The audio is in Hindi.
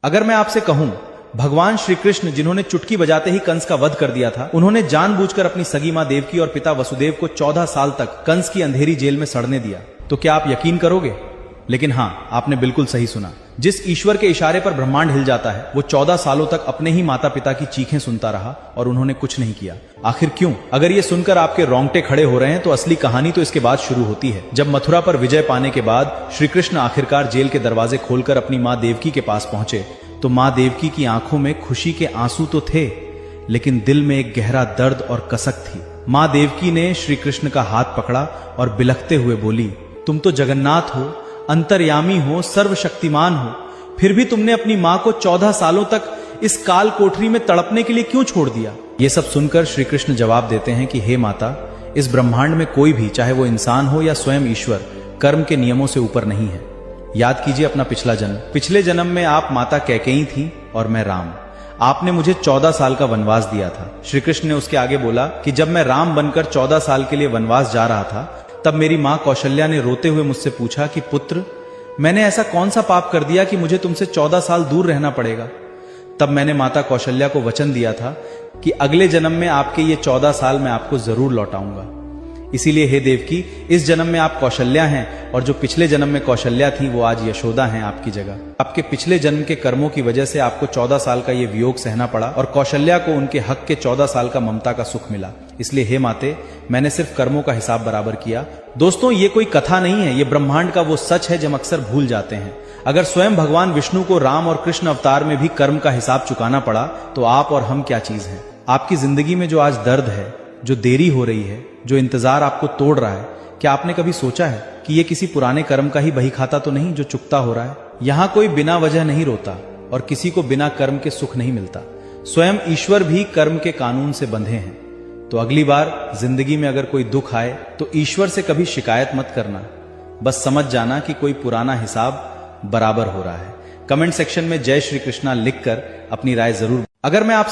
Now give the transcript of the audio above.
अगर मैं आपसे कहूं, भगवान श्री कृष्ण जिन्होंने चुटकी बजाते ही कंस का वध कर दिया था, उन्होंने जानबूझकर अपनी सगी मां देवकी और पिता वसुदेव को 14 साल तक कंस की अंधेरी जेल में सड़ने दिया, तो क्या आप यकीन करोगे? लेकिन हां, आपने बिल्कुल सही सुना। जिस ईश्वर के इशारे पर ब्रह्मांड हिल जाता है, वो 14 सालों तक अपने ही माता पिता की चीखें सुनता रहा और उन्होंने कुछ नहीं किया। आखिर क्यों? अगर ये सुनकर आपके रोंगटे खड़े हो रहे हैं तो असली कहानी तो इसके बाद शुरू होती है। जब मथुरा पर विजय पाने के बाद श्री कृष्ण आखिरकार जेल के दरवाजे खोलकर अपनी मां देवकी के पास पहुंचे, तो मां देवकी की आंखों में खुशी के आंसू तो थे, लेकिन दिल में एक गहरा दर्द और कसक थी। मां देवकी ने श्री कृष्ण का हाथ पकड़ा और बिलखते हुए बोली, तुम तो जगन्नाथ हो, अंतर्यामी हो, सर्वशक्तिमान हो, फिर भी तुमने अपनी मां को 14 सालों तक इस काल कोठरी में तड़पने के लिए क्यों छोड़ दिया? ये सब सुनकर श्री कृष्ण जवाब देते हैं कि हे माता, इस ब्रह्मांड में कोई भी, चाहे वो इंसान हो या स्वयं ईश्वर, कर्म के नियमों से ऊपर नहीं है। याद कीजिए अपना पिछला जन्म। पिछले जन्म में आप माता कैकेयी थी और मैं राम। आपने मुझे 14 साल का वनवास दिया था। श्री कृष्ण ने उसके आगे बोला कि जब मैं राम बनकर 14 साल के लिए वनवास जा रहा था, तब मेरी मां कौशल्या ने रोते हुए मुझसे पूछा कि पुत्र, मैंने ऐसा कौन सा पाप कर दिया कि मुझे तुमसे 14 साल दूर रहना पड़ेगा? तब मैंने माता कौशल्या को वचन दिया था कि अगले जन्म में आपके ये 14 साल मैं आपको जरूर लौटाऊंगा। इसीलिए हे देवकी, इस जन्म में आप कौशल्या हैं और जो पिछले जन्म में कौशल्या थी वो आज यशोदा हैं आपकी जगह। आपके पिछले जन्म के कर्मों की वजह से आपको 14 साल का ये वियोग सहना पड़ा और कौशल्या को उनके हक के 14 साल का ममता का सुख मिला। इसलिए हे माते, मैंने सिर्फ कर्मों का हिसाब बराबर किया। दोस्तों, ये कोई कथा नहीं है, ये ब्रह्मांड का वो सच है जो हम अक्सर भूल जाते हैं। अगर स्वयं भगवान विष्णु को राम और कृष्ण अवतार में भी कर्म का हिसाब चुकाना पड़ा, तो आप और हम क्या चीज हैं? आपकी जिंदगी में जो आज दर्द है, जो देरी हो रही है, जो इंतजार आपको तोड़ रहा है, क्या आपने कभी सोचा है कि ये किसी पुराने कर्म का ही बही खाता तो नहीं जो चुकता हो रहा है? यहां कोई बिना वजह नहीं रोता और किसी को बिना कर्म के सुख नहीं मिलता। स्वयं ईश्वर भी कर्म के कानून से बंधे हैं। तो अगली बार जिंदगी में अगर कोई दुख आए तो ईश्वर से कभी शिकायत मत करना, बस समझ जाना कि कोई पुराना हिसाब बराबर हो रहा है। कमेंट सेक्शन में जय श्री कृष्णा लिखकर अपनी राय जरूर। अगर मैं आपसे